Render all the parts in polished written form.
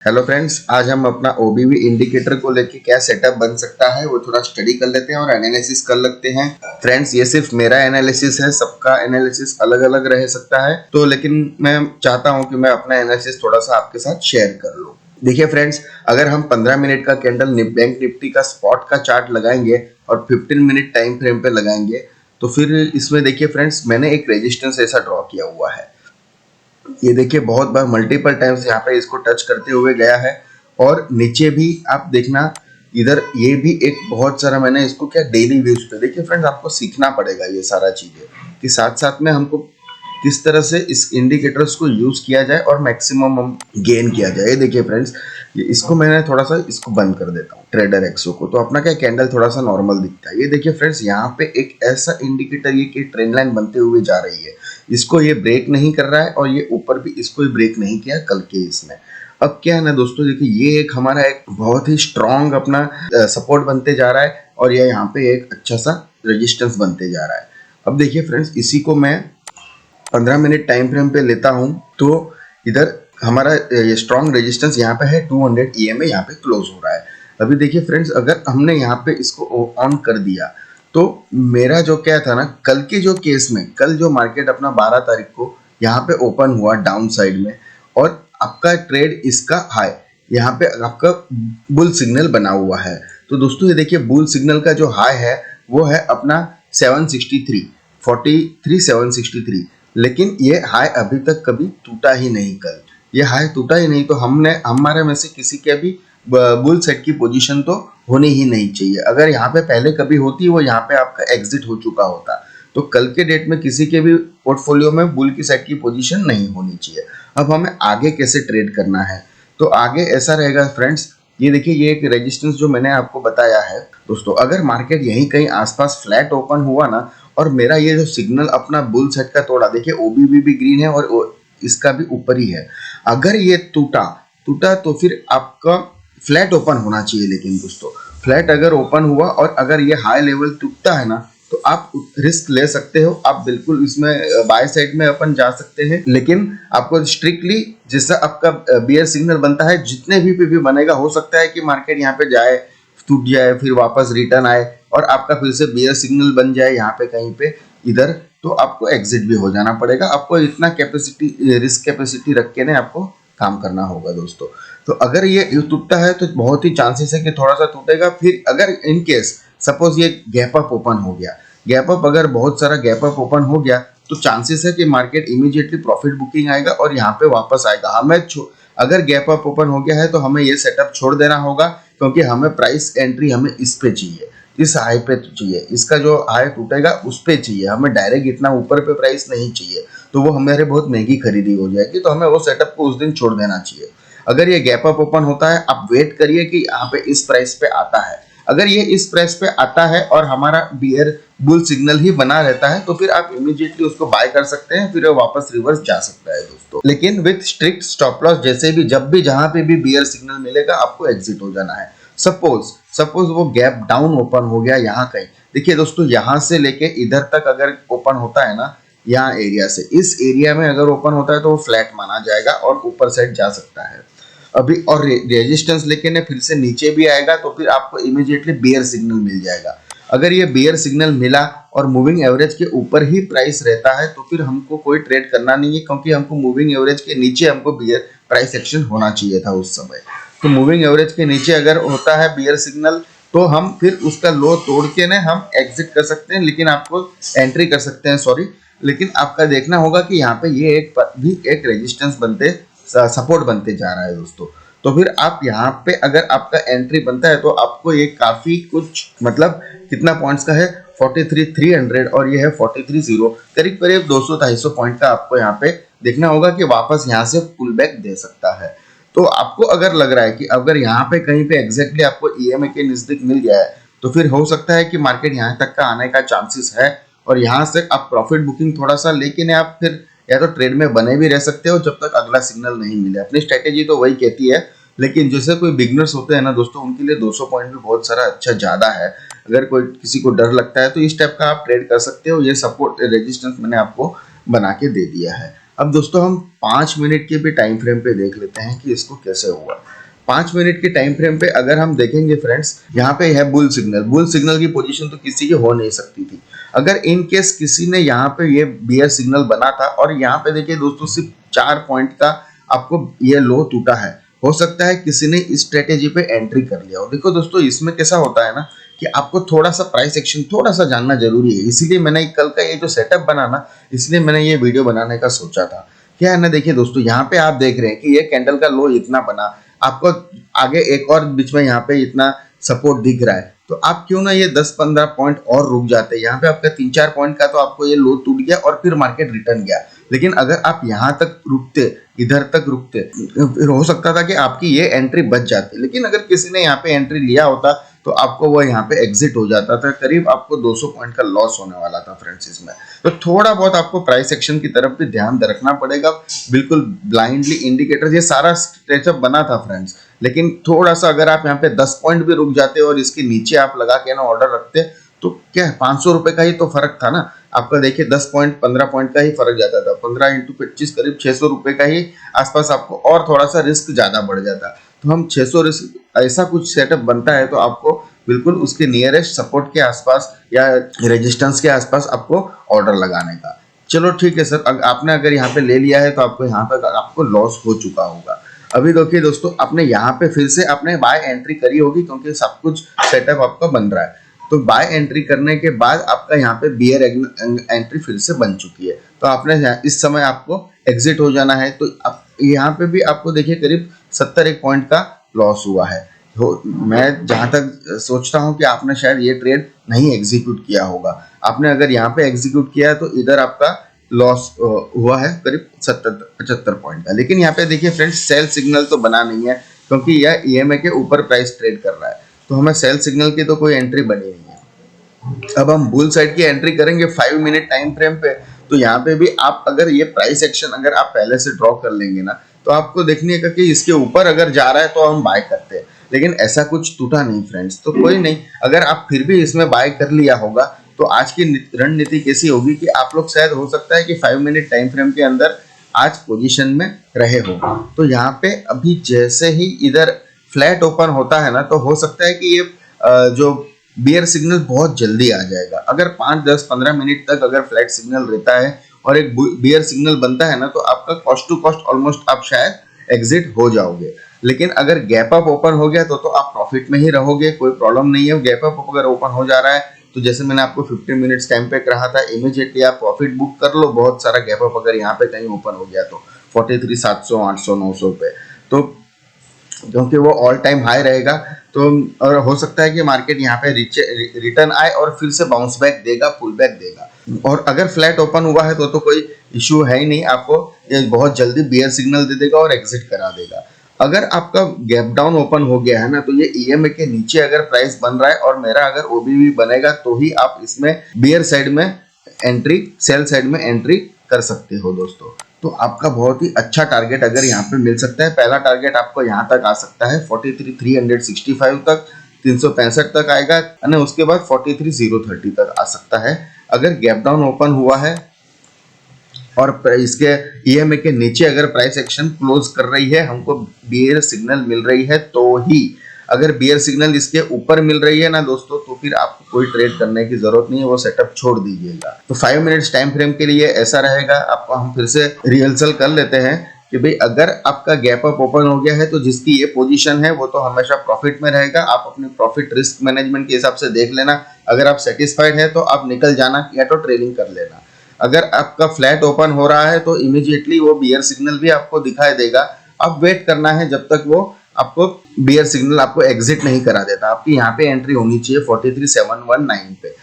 Hello friends, आज हम अपना ओबीवी इंडिकेटर को लेके क्या सेटअप बन सकता है वो थोड़ा स्टडी कर लेते हैं और एनालिसिस कर लगते हैं। फ्रेंड्स, ये सिर्फ मेरा एनालिसिस है, सबका एनालिसिस अलग अलग रह सकता है, तो लेकिन मैं चाहता हूं कि मैं अपना एनालिसिस थोड़ा सा आपके साथ शेयर कर लूं। देखिए फ्रेंड्स, अगर हम 15 मिनट का कैंडल बैंक निफ्टी का स्पॉट का चार्ट लगाएंगे और 15 मिनट टाइम फ्रेम पे लगाएंगे, तो फिर इसमें देखिए फ्रेंड्स, मैंने एक रेजिस्टेंस ऐसा ड्रॉ किया हुआ है। ये देखिए बहुत बार मल्टीपल टाइम्स यहाँ पे इसको टच करते हुए गया है और नीचे भी आप देखना, इधर ये भी एक बहुत सारा मैंने इसको क्या डेली व्यूज पे। देखिए फ्रेंड्स, आपको सीखना पड़ेगा ये सारा चीजें कि साथ साथ में हमको किस तरह से इस इंडिकेटर्स को यूज किया जाए और मैक्सिमम हम गेन किया जाए। ये देखिए फ्रेंड्स, ये इसको मैंने थोड़ा सा इसको बंद कर देता हूँ ट्रेडर एक्सो को, तो अपना क्या कैंडल थोड़ा सा नॉर्मल दिखता है। ये देखिए फ्रेंड्स, यहाँ पे एक ऐसा इंडिकेटर ये कि ट्रेंड लाइन बनते हुए जा रही है, इसको ये ब्रेक नहीं कर रहा है और ये ऊपर भी इसको ब्रेक नहीं किया कल के इसमें। अब क्या है ना दोस्तों, देखिए ये एक हमारा एक बहुत ही स्ट्रॉन्ग अपना सपोर्ट बनते जा रहा है और ये यहाँ पे एक अच्छा सा रेजिस्टेंस बनते जा रहा है। अब देखिए फ्रेंड्स, इसी को मैं 15 मिनट टाइम फ्रेम पे लेता हूं, तो इधर हमारा ये स्ट्रॉन्ग रेजिस्टेंस यहाँ पे है 200 EMA यहाँ पे क्लोज हो रहा है। अभी देखिए फ्रेंड्स, अगर हमने यहाँ पे इसको ऑन कर दिया तो मेरा जो क्या था ना, कल के जो केस में, कल जो मार्केट अपना 12 तारीख को यहाँ पे ओपन हुआ डाउन साइड में और आपका ट्रेड इसका हाई, यहाँ पे आपका बुल सिग्नल बना हुआ है। तो दोस्तों ये देखिए, बुल सिग्नल का जो हाई है वो है अपना 763, लेकिन ये हाई अभी तक कभी टूटा ही नहीं। कल ये हाई टूटा ही नहीं, तो हमारे में से किसी के भी बुल सेट की पोजीशन तो होनी ही नहीं चाहिए। अगर यहाँ पे पहले कभी होती, वो यहाँ पे आपका एग्जिट हो चुका होता। तो कल के डेट में किसी के भी पोर्टफोलियो में बुल की सेट की पोजीशन नहीं होनी चाहिए। अब हमें आगे कैसे ट्रेड करना है, तो आगे ऐसा रहेगा फ्रेंड्स। ये देखिए, ये एक रेजिस्टेंस जो मैंने आपको बताया है दोस्तों, अगर मार्केट यहीं कहीं आसपास फ्लैट ओपन हुआ ना और मेरा ये जो सिग्नल अपना बुल सेट का तोड़ा, देखिए ओबीवी भी ग्रीन है और इसका भी ऊपर ही है, अगर ये टूटा तो फिर आपका फ्लैट ओपन होना चाहिए। लेकिन दोस्तों, फ्लैट अगर ओपन हुआ और अगर ये हाई लेवल टूटता है ना, तो आप रिस्क ले सकते हो, आप बिल्कुल इसमें बाय साइड में अपन जा सकते हैं। लेकिन आपको स्ट्रिक्टली जैसा आपका बियर सिग्नल बनता है, जितने भी बनेगा, हो सकता है कि मार्केट यहाँ पे जाए, टूट जाए, फिर वापस रिटर्न आए और आपका फिर से बियर सिग्नल बन जाए यहाँ पे कहीं पे इधर, तो आपको एग्जिट भी हो जाना पड़ेगा। आपको इतना कैपेसिटी, रिस्क कैपेसिटी रख के ना आपको काम करना होगा दोस्तों। तो अगर ये टूटता है तो बहुत ही चांसेस है कि थोड़ा सा टूटेगा। फिर अगर इन केस सपोज ये गैप अप ओपन हो गया, गैप अप अगर बहुत सारा गैप अप ओपन हो गया, तो चांसेस है कि मार्केट इमीडिएटली प्रॉफिट बुकिंग आएगा और यहाँ पे वापस आएगा। हमें अगर गैप अप ओपन हो गया है तो हमें ये सेटअप छोड़ देना होगा, क्योंकि हमें प्राइस एंट्री हमें इस पे चाहिए, इस हाई पे चाहिए, इसका जो हाई टूटेगा उस पे चाहिए, हमें डायरेक्ट इतना ऊपर पे प्राइस नहीं चाहिए, तो वो हमारे बहुत महंगी खरीदी हो जाएगी। तो हमें वो सेटअप को उस दिन छोड़ देना चाहिए। अगर ये गैप अप ओपन होता है, आप वेट करिए कि यहाँ पे इस प्राइस पे आता है। अगर ये इस प्राइस पे आता है और हमारा बियर बुल सिग्नल ही बना रहता है, तो फिर आप इमीडिएटली उसको बाय कर सकते हैं, फिर वो वापस रिवर्स जा सकता है दोस्तों। लेकिन विथ स्ट्रिक्ट स्टॉप लॉस, जैसे भी जब भी जहां पे भी बियर सिग्नल मिलेगा आपको एग्जिट हो जाना है। सपोज वो गैप डाउन ओपन हो गया यहाँ कहीं, देखिए दोस्तों, यहाँ से लेके इधर तक अगर ओपन होता है ना, यहाँ एरिया से इस एरिया में अगर ओपन होता है तो वो फ्लैट माना जाएगा और ऊपर साइड जा सकता है अभी। और रेजिस्टेंस लेके ने फिर से नीचे भी आएगा, तो फिर आपको इमीडिएटली बियर सिग्नल मिल जाएगा। अगर ये बियर सिग्नल मिला और मूविंग एवरेज के ऊपर ही प्राइस रहता है, तो फिर हमको कोई ट्रेड करना नहीं है, क्योंकि हमको मूविंग एवरेज के नीचे हमको बियर प्राइस एक्शन होना चाहिए था उस समय। तो मूविंग एवरेज के नीचे अगर होता है बियर सिग्नल, तो हम फिर उसका लो तोड़ के ना हम एग्जिट कर सकते हैं, लेकिन आपको एंट्री कर सकते हैं, सॉरी। लेकिन आपका देखना होगा कि यहाँ पे ये एक रेजिस्टेंस बनते, सपोर्ट बनते जा रहा है दोस्तों। तो फिर आप यहाँ पे अगर आपका एंट्री बनता है, तो आपको ये काफी कुछ, मतलब कितना पॉइंट्स का है, 43,300 और ये है 43,000, करीब करीब 200-250 पॉइंट का आपको यहाँ पे देखना होगा कि वापस यहाँ से पुल बैक दे सकता है। तो आपको अगर लग रहा है कि अगर यहाँ पे कहीं पे एग्जैक्टली आपको ईएमए के नजदीक मिल गया है, तो फिर हो सकता है कि मार्केट यहाँ तक का आने का चांसेस है और यहाँ से आप प्रॉफिट बुकिंग थोड़ा सा लेकिन आप फिर या तो ट्रेड में बने भी रह सकते हो जब तक अगला सिग्नल नहीं मिले। अपनी स्ट्रेटेजी तो वही कहती है, लेकिन जैसे कोई बिगनर्स होते हैं ना दोस्तों, उनके लिए 200 पॉइंट भी बहुत सारा अच्छा ज्यादा है। अगर कोई किसी को डर लगता है तो इस टाइप का आप ट्रेड कर सकते हो। ये सपोर्ट रेजिस्टेंस मैंने आपको बना के दे दिया है। अब दोस्तों हम 5 मिनट के भी टाइम फ्रेम पे देख लेते हैं कि इसको कैसे हुआ। 5 मिनट के टाइम फ्रेम पे अगर हम देखेंगे फ्रेंड्स, यहाँ पे है बुल सिग्नल। बुल सिग्नल की पोजीशन तो किसी की हो नहीं सकती थी। अगर इन केस किसी ने यहाँ पे ये बियर सिग्नल बना था और यहाँ पे देखिए दोस्तों सिर्फ 4 पॉइंट का आपको ये लो टूटा है, हो सकता है किसी ने इस स्ट्रेटेजी पे एंट्री कर लिया हो। देखो दोस्तों इसमें कैसा होता है ना कि आपको थोड़ा सा प्राइस एक्शन थोड़ा सा जानना जरूरी है। इसीलिए मैंने कल का ये जो सेटअप बना ना, इसलिए मैंने ये वीडियो बनाने का सोचा था। क्या है ना, देखिए दोस्तों यहाँ पे आप देख रहे हैं कि ये कैंडल का लो इतना बना, आपको आगे एक और बीच में यहाँ पे इतना सपोर्ट दिख रहा है, तो आप क्यों ना ये 10-15 पॉइंट और रुक जाते। यहाँ पे आपका 3-4 पॉइंट का तो आपको ये लो टूट गया और फिर मार्केट रिटर्न गया। लेकिन अगर आप यहाँ तक रुकते, इधर तक रुकते, फिर हो सकता था कि आपकी ये एंट्री बच जाती। लेकिन अगर किसी ने यहाँ पे एंट्री लिया होता तो आपको वो यहाँ पे एग्जिट हो जाता था, करीब आपको 200 पॉइंट का लॉस होने वाला था फ्रेंड्स इसमें। तो थोड़ा बहुत आपको प्राइस एक्शन की तरफ भी ध्यान रखना पड़ेगा। बिल्कुल ब्लाइंडली इंडिकेटर, ये सारा स्ट्रेचअप बना था फ्रेंड्स, लेकिन थोड़ा सा अगर आप यहाँ पे 10 पॉइंट भी रुक जाते और इसके नीचे आप लगा के ना ऑर्डर रखते तो क्या है, 500 रुपए का ही तो फर्क था ना आपका। देखिए 10 पॉइंट 15 पॉइंट का ही फर्क जाता था। 15 × 25 करीब 600 रुपए का ही आसपास आपको, और थोड़ा सा रिस्क ज्यादा बढ़ जाता। तो हम 600 रिस्क ऐसा कुछ सेटअप बनता है तो आपको बिल्कुल उसके नियरेस्ट सपोर्ट के आसपास या रेजिस्टेंस के आसपास आपको ऑर्डर लगाने का। चलो ठीक है सर, आपने अगर यहाँ पे ले लिया है तो आपको यहाँ तक आपको लॉस हो चुका होगा। अभी देखिए दोस्तों आपने यहाँ पे फिर से आपने बाय एंट्री करी होगी क्योंकि सब कुछ सेटअप आपका बन रहा है। तो बाय एंट्री करने के बाद आपका यहाँ पे बियर एंट्री फिर से बन चुकी है, तो आपने इस समय आपको एग्जिट हो जाना है। तो यहाँ पे भी आपको देखिए करीब 71 पॉइंट का लॉस हुआ है। तो मैं जहां तक सोचता हूं कि आपने शायद ये ट्रेड नहीं एग्जीक्यूट किया होगा। आपने अगर यहाँ पे एग्जीक्यूट किया है तो इधर आपका लॉस हुआ है करीब 75 पॉइंट का। लेकिन यहाँ पे देखिए फ्रेंड्स सेल सिग्नल तो बना नहीं है क्योंकि यह ईएमए के ऊपर प्राइस ट्रेड कर रहा है, तो हमें सेल सिग्नल की तो कोई एंट्री बनी नहीं है। अब हम बुल साइड की एंट्री करेंगे 5 मिनट टाइम फ्रेम पे। तो यहाँ पे भी आप अगर ये प्राइस एक्शन अगर आप पहले से ड्रॉ कर लेंगे ना, तो आपको देखने का कि इसके ऊपर अगर जा रहा है तो हम बाय करते हैं। लेकिन ऐसा कुछ टूटा नहीं फ्रेंड्स, तो कोई नहीं। अगर आप फिर भी इसमें बाय कर लिया होगा तो आज की रणनीति कैसी होगी कि आप लोग शायद हो सकता है कि 5 मिनट टाइम फ्रेम के अंदर आज पोजीशन में रहे हो। तो यहाँ पे अभी जैसे ही इधर फ्लैट ओपन होता है ना, तो हो सकता है कि ये जो बियर सिग्नल बहुत जल्दी आ जाएगा। अगर 5, 10, 15 मिनट तक अगर फ्लैट सिग्नल रहता है और एक बियर सिग्नल बनता है ना, तो आपका कॉस्ट टू कॉस्ट ऑलमोस्ट आप शायद एग्जिट हो जाओगे। लेकिन अगर गैप अप ओपन हो गया तो आप प्रॉफिट में ही रहोगे, कोई प्रॉब्लम नहीं है। गैप अप अगर ओपन हो जा रहा है तो जैसे मैंने आपको 15 मिनट्स टाइम पे कहा था, इमीडिएटली आप प्रॉफिट बुक कर लो। बहुत सारा गैप अप अगर यहाँ पे कहीं ओपन हो गया तो 43,700, 800, 900 पे, तो क्योंकि वो ऑल टाइम हाई रहेगा। तो और हो सकता है कि मार्केट यहाँ पे रिटर्न आए और फिर से बाउंस बैक देगा, पुल बैक देगा। और अगर फ्लैट ओपन हुआ है तो कोई इशू है ही नहीं, आपको ये बहुत जल्दी बियर सिग्नल दे देगा और एग्जिट करा देगा। अगर आपका गैप डाउन ओपन हो गया है ना, तो ये ईएमए के नीचे अगर प्राइस बन रहा है और मेरा अगर ओबीवी बनेगा तो ही आप इसमें बियर साइड में एंट्री, सेल साइड में एंट्री कर सकते हो दोस्तों। तो आपका बहुत ही अच्छा टारगेट अगर यहाँ पे मिल सकता है। पहला टारगेट आपको यहाँ तक आ सकता है 43,365 तक, 365 तक आएगा, और उसके बाद 43,030 तक आ सकता है। अगर गैप डाउन ओपन हुआ है और इसके ईएमए के नीचे अगर प्राइस एक्शन क्लोज कर रही है, हमको बियर सिग्नल मिल रही है तो ही। अगर बियर सिग्नल इसके ऊपर मिल रही है ना दोस्तों, तो फिर आपको कोई ट्रेड करने की जरूरत नहीं है, वो सेटअप छोड़ दीजिएगा। तो 5 मिनट्स टाइम फ्रेम के लिए ऐसा रहेगा। आपको हम फिर से रिहर्सल कर लेते हैं कि भाई अगर आपका गैप अप ओपन हो गया है तो जिसकी ये पोजीशन है वो तो हमेशा प्रॉफिट में रहेगा। आप अपने प्रॉफिट रिस्क मैनेजमेंट के हिसाब से देख लेना। अगर आप सेटिस्फाइड है तो आप निकल जाना या तो ट्रेडिंग कर लेना। अगर आपका फ्लैट ओपन हो रहा है तो इमीडिएटली वो बियर सिग्नल भी आपको दिखाई देगा। अब वेट करना है जब तक वो आपको बियर सिग्नल आपको एग्जिट नहीं करा देता। आपकी यहाँ पे एंट्री होनी चाहिए 43,719 पे,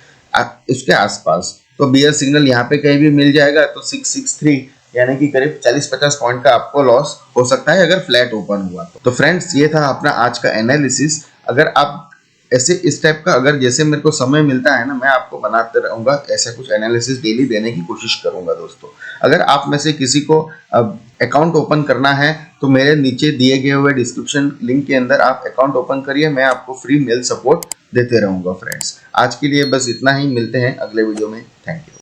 इसके आसपास। तो बियर सिग्नल यहाँ पे कहीं भी मिल जाएगा तो 663 यानी कि करीब 40-50 पॉइंट का आपको लॉस हो सकता है अगर फ्लैट ओपन हुआ तो फ्रेंड्स ये था अपना आज का एनालिसिस। अगर आप ऐसे इस टाइप का अगर जैसे मेरे को समय मिलता है ना, मैं आपको बनाते रहूंगा, ऐसा कुछ एनालिसिस डेली देने की कोशिश करूंगा दोस्तों। अगर आप में से किसी को अकाउंट ओपन करना है तो मेरे नीचे दिए गए हुए डिस्क्रिप्शन लिंक के अंदर आप अकाउंट ओपन करिए, मैं आपको फ्री मेल सपोर्ट देते रहूंगा फ्रेंड्स। आज के लिए बस इतना ही, मिलते हैं अगले वीडियो में। Thank you.